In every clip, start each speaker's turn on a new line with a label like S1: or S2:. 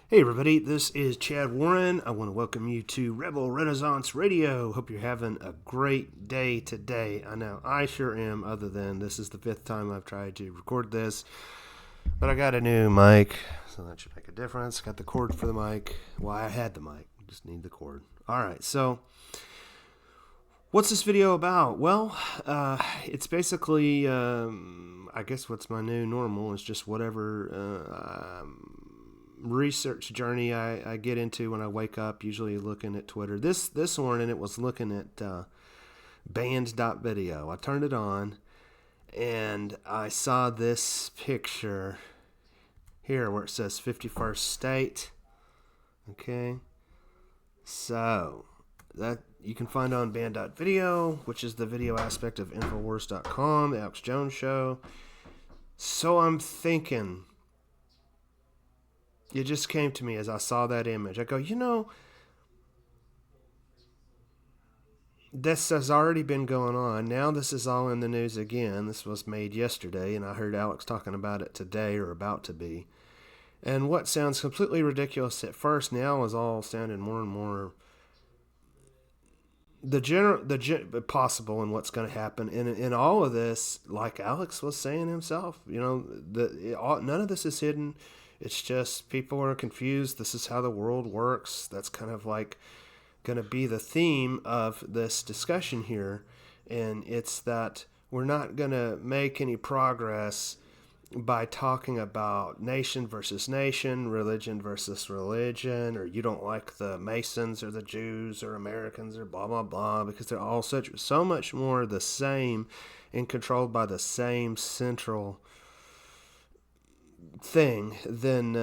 S1: Hey everybody, this is Chad Warren. I want to welcome you to Rebel Renaissance Radio. Hope you're having a great day today. I know I sure am, other than this is the fifth time I've tried to record this. But I got a new mic, so that should make a difference. Got the cord for the mic. Well, I had the mic, just need the cord. Alright, so what's this video about? Well, it's basically, I guess what's my new normal is just whatever research journey I get into when I wake up, usually looking at Twitter. This morning it was looking at band.video. I turned it on and I saw this picture here where it says 51st state. Okay. So that you can find on band.video, which is the video aspect of Infowars.com, the Alex Jones show. So I'm thinking, it just came to me as I saw that image. I go, this has already been going on. Now this is all in the news again. This was made yesterday, and I heard Alex talking about it today, or about to be. And what sounds completely ridiculous at first now is all sounding more and more possible and what's going to happen. And in all of this, like Alex was saying himself, none of this is hidden. It's just people are confused. This is how the world works. That's kind of like going to be the theme of this discussion here. And it's that we're not going to make any progress by talking about nation versus nation, religion versus religion, or you don't like the Masons or the Jews or Americans or blah, blah, blah, because they're all so much more the same and controlled by the same central thing, then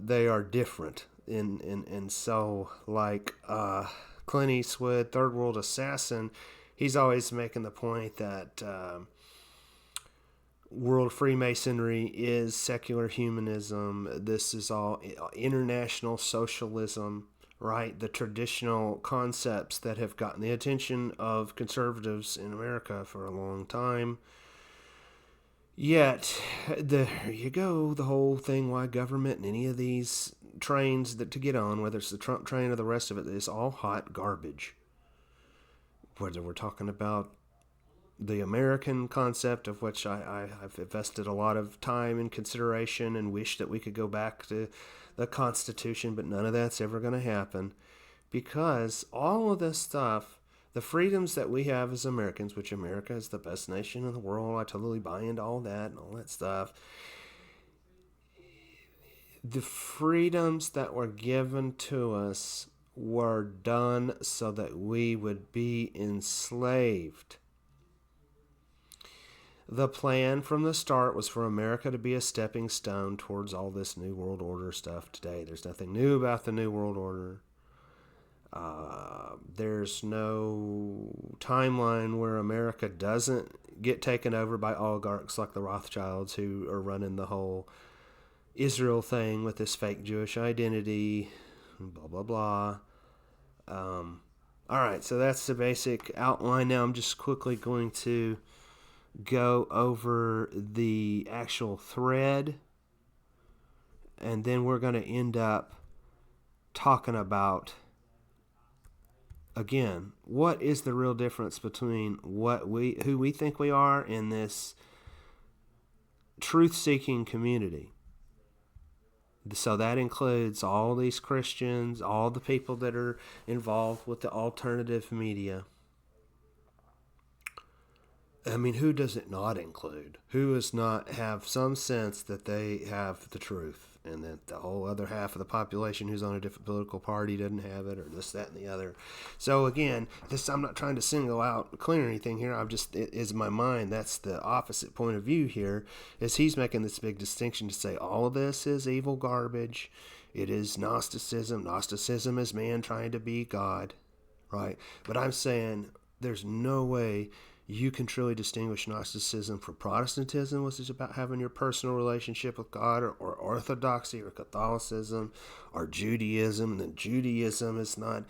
S1: they are different. And so, like Clint Eastwood, Third World Assassin, he's always making the point that world Freemasonry is secular humanism. This is all international socialism, right? The traditional concepts that have gotten the attention of conservatives in America for a long time. Yet, there you go, the whole thing, why government and any of these trains to get on, whether it's the Trump train or the rest of it, is all hot garbage. Whether we're talking about the American concept, of which I've invested a lot of time and consideration and wish that we could go back to the Constitution, but none of that's ever going to happen, because all of this stuff, the freedoms that we have as Americans, which America is the best nation in the world, I totally buy into all that and all that stuff. The freedoms that were given to us were done so that we would be enslaved. The plan from the start was for America to be a stepping stone towards all this New World Order stuff today. There's nothing new about the New World Order. There's no timeline where America doesn't get taken over by oligarchs like the Rothschilds, who are running the whole Israel thing with this fake Jewish identity, blah, blah, blah. All right, so that's the basic outline. Now I'm just quickly going to go over the actual thread, and then we're going to end up talking about, again, what is the real difference between who we think we are in this truth-seeking community. So that includes all these Christians, all the people that are involved with the alternative media. I mean, who does it not include? Who does not have some sense that they have the truth, and that the whole other half of the population who's on a different political party doesn't have it, or this, that, and the other? So again, I'm not trying to single out clear anything here. It is my mind. That's the opposite point of view here, is he's making this big distinction to say all of this is evil garbage. It is Gnosticism. Gnosticism is man trying to be God, right? But I'm saying there's no way you can truly distinguish Gnosticism from Protestantism, which is about having your personal relationship with God, or Orthodoxy or Catholicism or Judaism. And then Judaism is not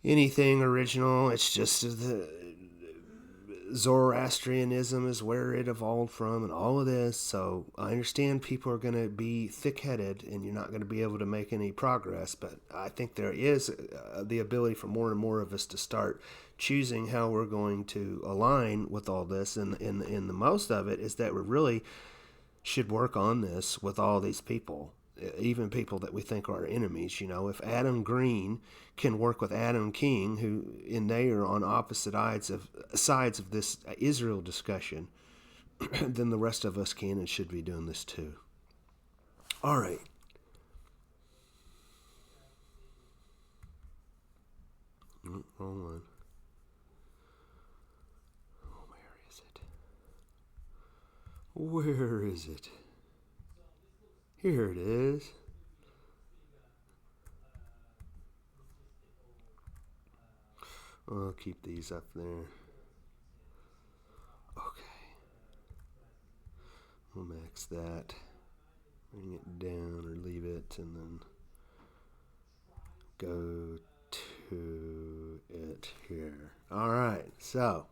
S1: anything original. It's just Zoroastrianism is where it evolved from, and all of this. So I understand people are going to be thick-headed, and you're not going to be able to make any progress. But I think there is the ability for more and more of us to start choosing how we're going to align with all this. And the most of it is that we really should work on this with all these people, even people that we think are our enemies. You know, if Adam Green can work with Adam King, and they are on opposite sides of this Israel discussion, then the rest of us can and should be doing this too. All right. Wrong one. Oh, where is it? Where is it? Here it is. I'll keep these up there. Okay. We'll max that. Bring it down or leave it, and then go to it here. All right. So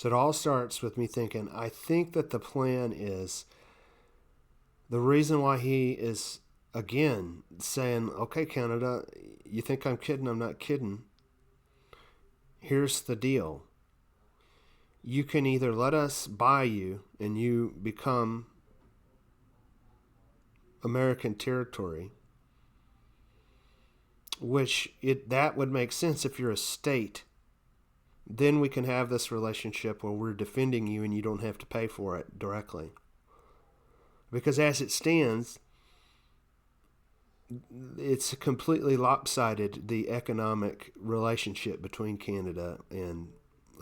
S1: it all starts with me thinking, I think that the plan is, the reason why he is, again, saying, okay, Canada, you think I'm kidding? I'm not kidding. Here's the deal. You can either let us buy you and you become American territory, which that would make sense if you're a state. Then we can have this relationship where we're defending you and you don't have to pay for it directly. Because as it stands, it's completely lopsided, the economic relationship between Canada and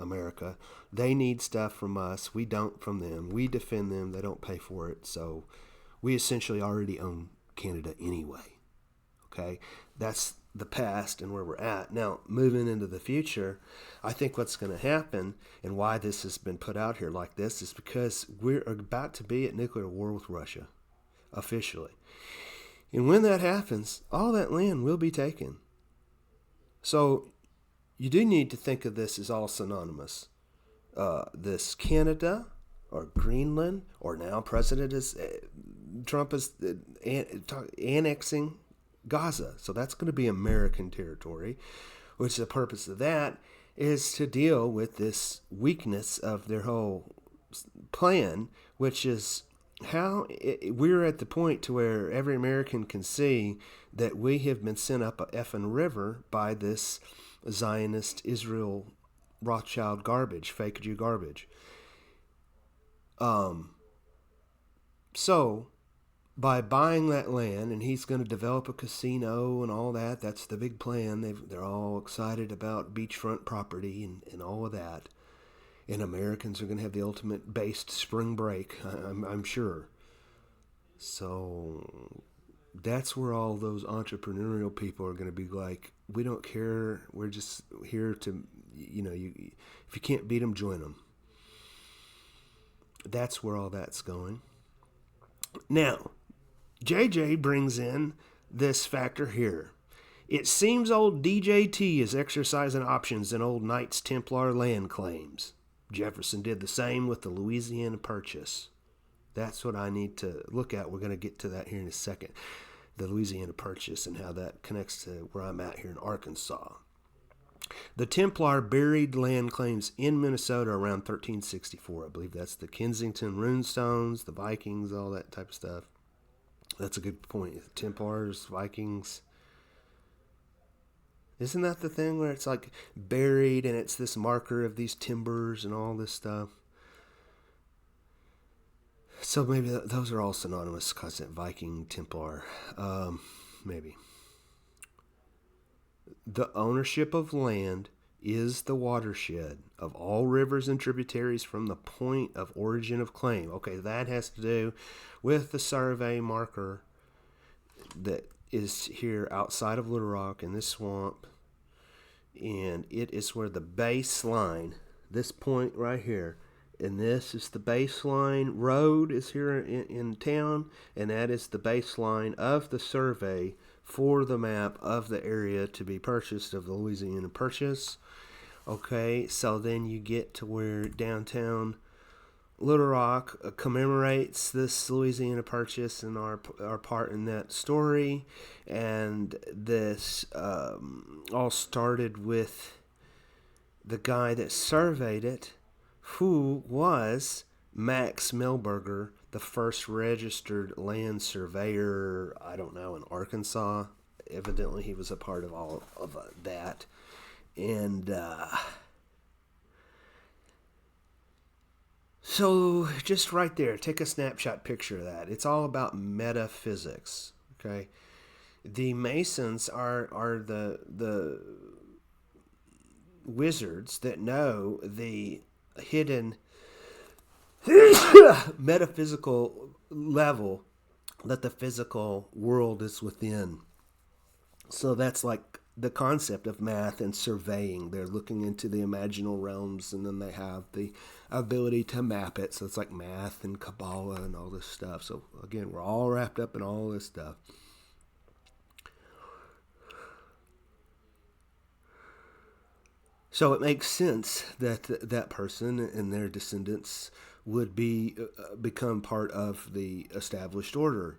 S1: America. They need stuff from us. We don't from them. We defend them. They don't pay for it. So we essentially already own Canada anyway. Okay? That's the past and where we're at. Now, moving into the future, I think what's going to happen and why this has been put out here like this is because we're about to be at nuclear war with Russia, officially. And when that happens, all that land will be taken. So you do need to think of this as all synonymous. This Canada or Greenland, or now Trump is annexing Gaza. So that's going to be American territory, which the purpose of that is to deal with this weakness of their whole plan, which is how we're at the point to where every American can see that we have been sent up a effing river by this Zionist Israel Rothschild garbage, fake Jew garbage. So by buying that land, and he's going to develop a casino and all that, that's the big plan. They're all excited about beachfront property and all of that. And Americans are going to have the ultimate based spring break, I'm sure. So that's where all those entrepreneurial people are going to be like, we don't care. We're just here to, if you can't beat them, join them. That's where all that's going. Now, JJ brings in this factor here. It seems old DJT is exercising options in old Knights Templar land claims. Jefferson did the same with the Louisiana Purchase. That's what I need to look at. We're going to get to that here in a second. The Louisiana Purchase and how that connects to where I'm at here in Arkansas. The Templar buried land claims in Minnesota around 1364. I believe that's the Kensington runestones, the Vikings, all that type of stuff. That's a good point. Templars, Vikings. Isn't that the thing where it's like buried and it's this marker of these timbers and all this stuff? So maybe those are all synonymous, concept Viking, Templar, maybe. The ownership of land is the watershed of all rivers and tributaries from the point of origin of claim. Okay, that has to do with the survey marker that is here outside of Little Rock in this swamp. And it is where the baseline, this point right here, and this is the baseline road is here in town, and that is the baseline of the survey for the map of the area to be purchased, of the Louisiana Purchase. Okay, so then you get to where downtown Little Rock commemorates this Louisiana Purchase and our part in that story. And this all started with the guy that surveyed it, who was Max Milberger, the first registered land surveyor, I don't know, in Arkansas. Evidently, he was a part of all of that. And so just right there, take a snapshot picture of that. It's all about metaphysics, okay? The Masons are the wizards that know the hidden metaphysical level that the physical world is within. So that's like the concept of math and surveying. They're looking into the imaginal realms, and then they have the ability to map it. So it's like math and Kabbalah and all this stuff. So again, we're all wrapped up in all this stuff. So it makes sense that that person and their descendants would become part of the established order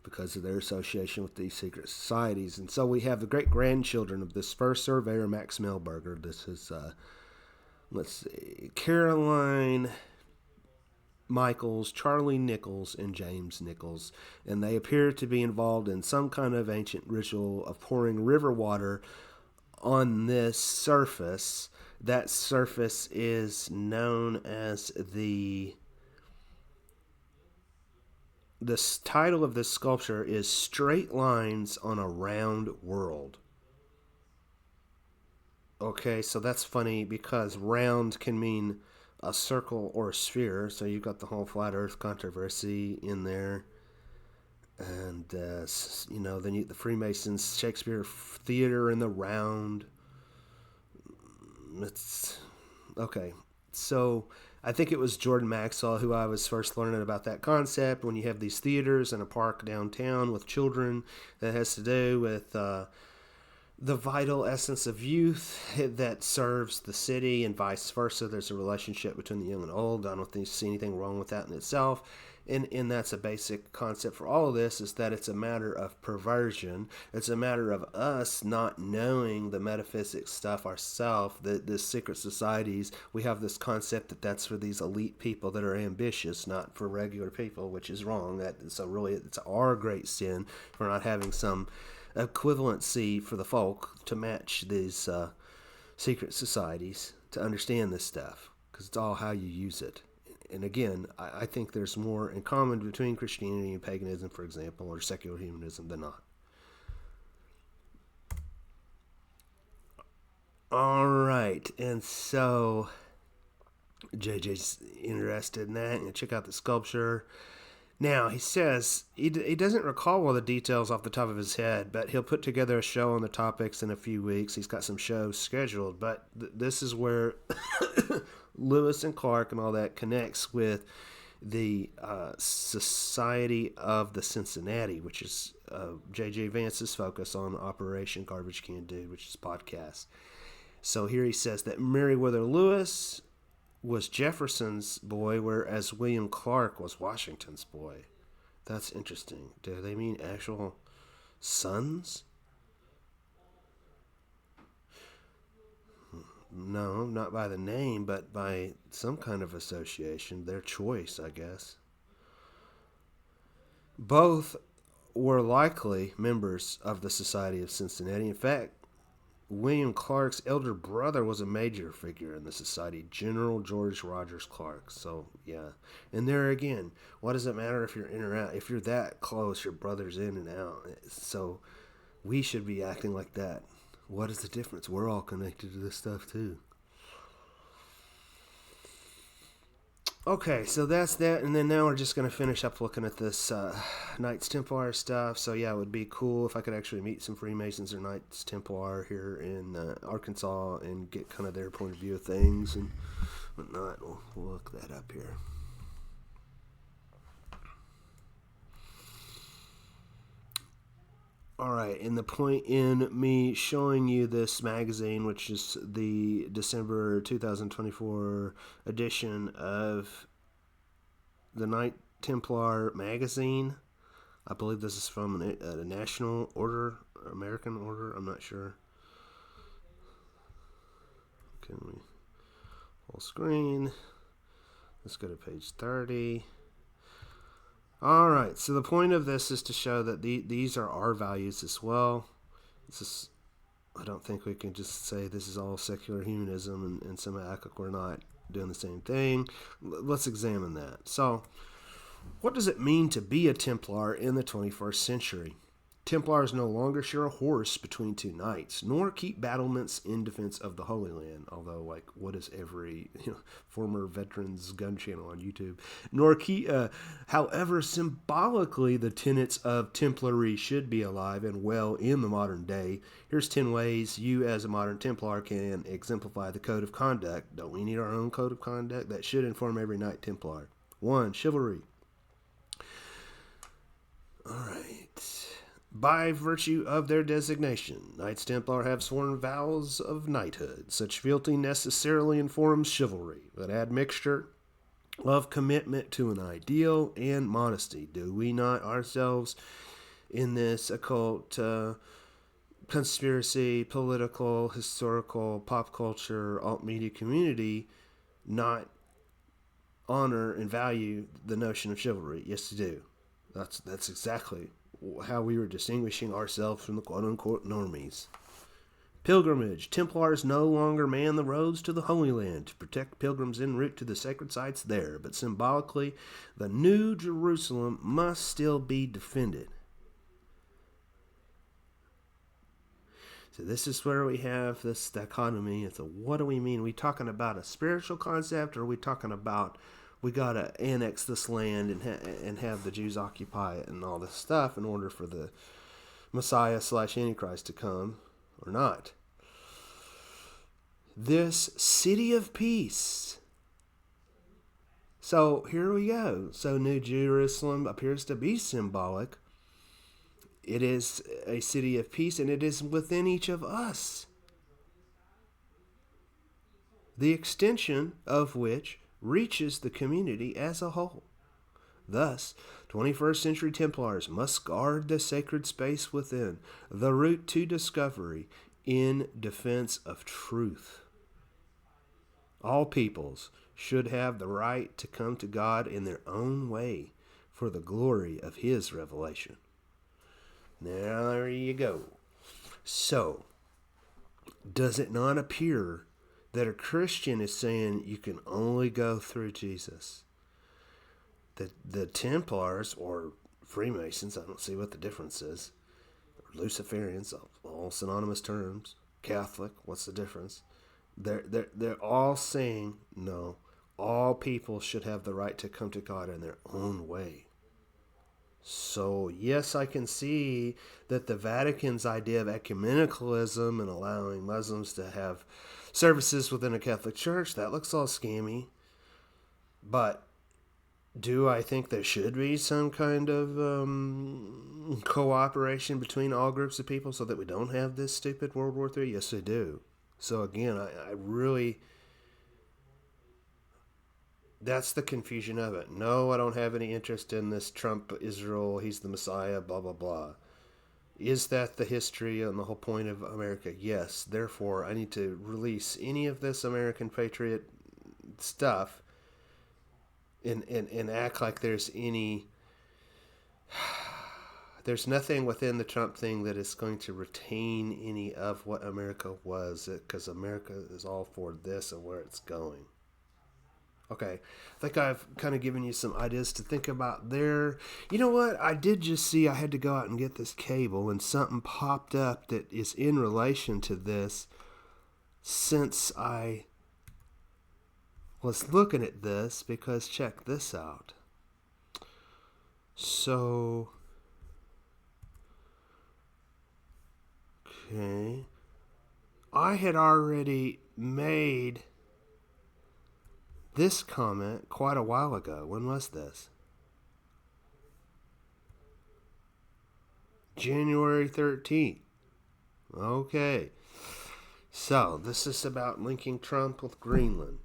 S1: because of their association with these secret societies. And so we have the great-grandchildren of this first surveyor, Max Milberger. This is, let's see, Caroline Michaels, Charlie Nichols, and James Nichols. And they appear to be involved in some kind of ancient ritual of pouring river water on this surface. That surface is known as the title of this sculpture is Straight Lines on a Round World. Okay, so that's funny because round can mean a circle or a sphere. So you've got the whole flat earth controversy in there. And, then the Freemasons, Shakespeare Theater in the Round. It's okay. So I think it was Jordan Maxwell who I was first learning about that concept. When you have these theaters in a park downtown with children, that has to do with the vital essence of youth that serves the city and vice versa. There's a relationship between the young and old. I don't see anything wrong with that in itself. And that's a basic concept for all of this, is that it's a matter of perversion. It's a matter of us not knowing the metaphysics stuff ourselves, the secret societies. We have this concept that that's for these elite people that are ambitious, not for regular people, which is wrong. So really, it's our great sin for not having some equivalency for the folk to match these secret societies to understand this stuff, because it's all how you use it. And again, I think there's more in common between Christianity and paganism, for example, or secular humanism than not. All right, and so JJ's interested in that, and check out the sculpture. Now, he says he doesn't recall all the details off the top of his head, but he'll put together a show on the topics in a few weeks. He's got some shows scheduled, but this is where Lewis and Clark and all that connects with the Society of the Cincinnati, which is J.J. Vance's focus on Operation Garbage Can Dude, which is podcast. So here he says that Meriwether Lewis was Jefferson's boy, whereas William Clark was Washington's boy. That's interesting. Do they mean actual sons? No, not by the name, but by some kind of association. Their choice, I guess. Both were likely members of the Society of Cincinnati. In fact, William Clark's elder brother was a major figure in the society, General George Rogers Clark. So, yeah. And there again, what does it matter if you're in or out? If you're that close, your brother's in and out. So, we should be acting like that. What is the difference? We're all connected to this stuff, too. Okay, so that's that, and then now we're just going to finish up looking at this Knights Templar stuff. So yeah, it would be cool if I could actually meet some Freemasons or Knights Templar here in Arkansas and get kind of their point of view of things and whatnot. We'll look that up here. All right, and the point in me showing you this magazine, which is the December 2024 edition of the Knight Templar magazine, I believe this is from a national order, American order, I'm not sure. Can we full screen? Let's go to page 30. All right, so the point of this is to show that these are our values as well. This is, I don't think we can just say this is all secular humanism and somehow act like we're not doing the same thing. Let's examine that. So, what does it mean to be a Templar in the 21st century? Templars no longer share a horse between two knights, nor keep battlements in defense of the Holy Land. Although, like, what is every former veterans gun channel on YouTube? Nor keep, however, symbolically, the tenets of Templary should be alive and well in the modern day. Here's 10 ways you, as a modern Templar, can exemplify the code of conduct. Don't we need our own code of conduct? That should inform every Knight Templar. 1. Chivalry. All right. By virtue of their designation, Knights Templar have sworn vows of knighthood. Such fealty necessarily informs chivalry, but add mixture of commitment to an ideal and modesty. Do we not ourselves in this occult, conspiracy, political, historical, pop culture, alt media community not honor and value the notion of chivalry? Yes, we do. That's exactly how we were distinguishing ourselves from the quote-unquote normies. Pilgrimage. Templars no longer man the roads to the Holy Land to protect pilgrims en route to the sacred sites there, but symbolically, the New Jerusalem must still be defended. So this is where we have this dichotomy. It's what do we mean? Are we talking about a spiritual concept, or are we talking about we got to annex this land and have the Jews occupy it and all this stuff in order for the Messiah / Antichrist to come, or not? This city of peace. So here we go. So New Jerusalem appears to be symbolic. It is a city of peace, and it is within each of us. The extension of which reaches the community as a whole. Thus, 21st century Templars must guard the sacred space within, the route to discovery, in defense of truth. All peoples should have the right to come to God in their own way for the glory of His revelation. Now, there you go. So, does it not appear that a Christian is saying you can only go through Jesus? The Templars, or Freemasons, I don't see what the difference is. Luciferians, all synonymous terms. Catholic, what's the difference? They're all saying, no, all people should have the right to come to God in their own way. So, yes, I can see that the Vatican's idea of ecumenicalism and allowing Muslims to have services within a Catholic Church, that looks all scammy. But do I think there should be some kind of cooperation between all groups of people so that we don't have this stupid World War III? Yes, I do. So again, I really... that's the confusion of it. No, I don't have any interest in this Trump, Israel, he's the Messiah, blah, blah, blah. Is that the history and the whole point of America? Yes. Therefore, I need to release any of this American patriot stuff and act like there's any... there's nothing within the Trump thing that is going to retain any of what America was, because America is all for this and where it's going. Okay, I think I've kind of given you some ideas to think about there. You know what? I did just see I had to go out and get this cable, and something popped up that is in relation to this since I was looking at this, because check this out. So, okay, I had already made this comment quite a while ago. When was this? January 13th. Okay. So, this is about linking Trump with Greenland.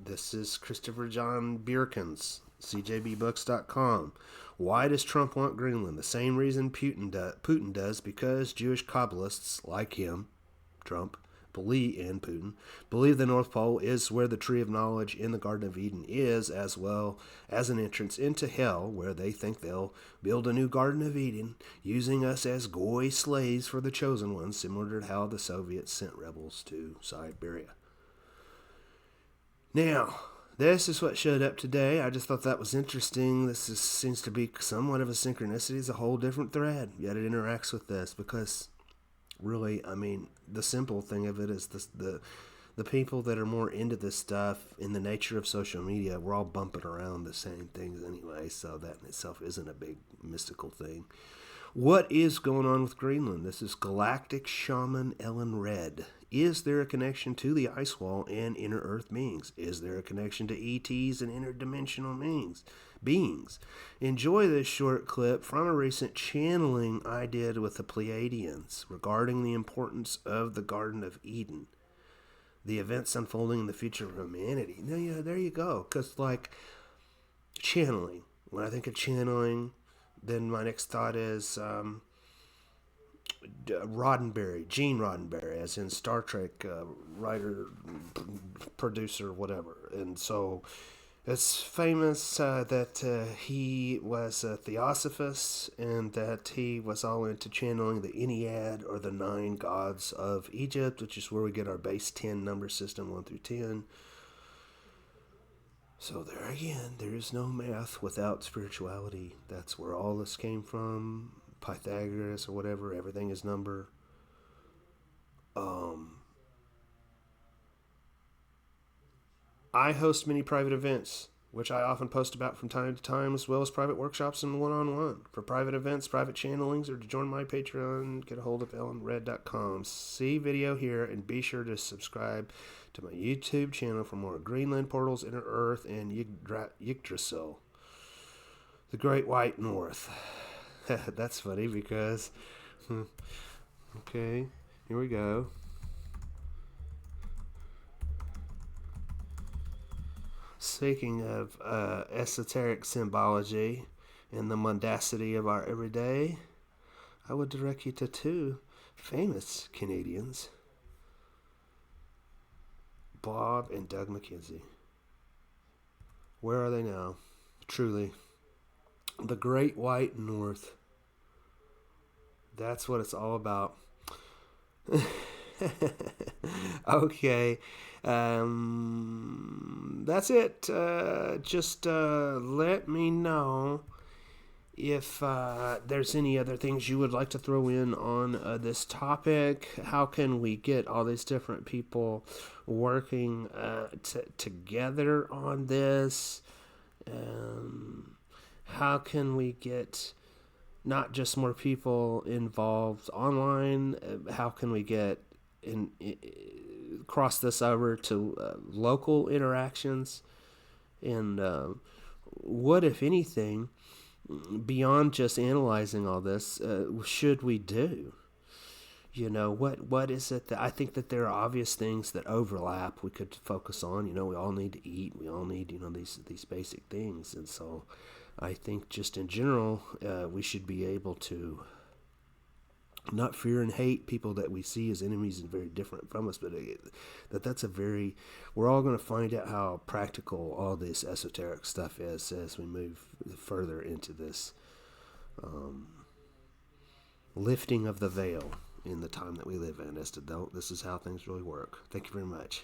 S1: This is Christopher John Bierkens, cjbbooks.com. Why does Trump want Greenland? The same reason Putin does, because Jewish Kabbalists like him, Trump, believe the North Pole is where the tree of knowledge in the Garden of Eden is, as well as an entrance into hell, where they think they'll build a new Garden of Eden, using us as goy slaves for the chosen ones, similar to how the Soviets sent rebels to Siberia. Now, this is what showed up today. I just thought that was interesting. Seems to be somewhat of a synchronicity. It's a whole different thread, yet it interacts with this, because really, I mean, the simple thing of it is the people that are more into this stuff, in the nature of social media, we're all bumping around the same things anyway, so that in itself isn't a big mystical thing. What is going on with Greenland? This is Galactic Shaman Ellen Red. Is there a connection to the ice wall and inner earth beings? Is there a connection to ETs and interdimensional beings? Enjoy this short clip from a recent channeling I did with the Pleiadians regarding the importance of the Garden of Eden, the events unfolding in the future of humanity. Now, yeah, there you go. Because, like, channeling. When I think of channeling, then my next thought is Gene Roddenberry, as in Star Trek writer, producer, whatever. And so it's famous that he was a theosophist, and that he was all into channeling the Ennead, or the 9 gods of Egypt, which is where we get our base 10 number system, 1 through 10. So there again, there is no math without spirituality. That's where all this came from. Pythagoras or whatever, everything is number. I host many private events, which I often post about from time to time, as well as private workshops and one-on-one. For private events, private channelings, or to join my Patreon, get a hold of ellenred.com. See video here, and be sure to subscribe to my YouTube channel for more Greenland portals, Inner Earth, and Yggdrasil, the Great White North. That's funny because, okay, here we go. Speaking of esoteric symbology and the mundacity of our everyday, I would direct you to 2 famous Canadians, Bob and Doug McKenzie. Where are they now? Truly, the Great White North. That's what it's all about. Okay. That's it. Just let me know if there's any other things you would like to throw in on this topic. How can we get all these different people working together on this? How can we get not just more people involved online? How can we get cross this over to local interactions? And what, if anything, beyond just analyzing all this, should we do? You know, what is it that I think that there are obvious things that overlap we could focus on. You know, we all need to eat. We all need, these basic things. And so I think just in general, we should be able to not fear and hate people that we see as enemies and very different from us, but we're all going to find out how practical all this esoteric stuff is as we move further into this lifting of the veil in the time that we live in, as to this is how things really work. Thank you very much.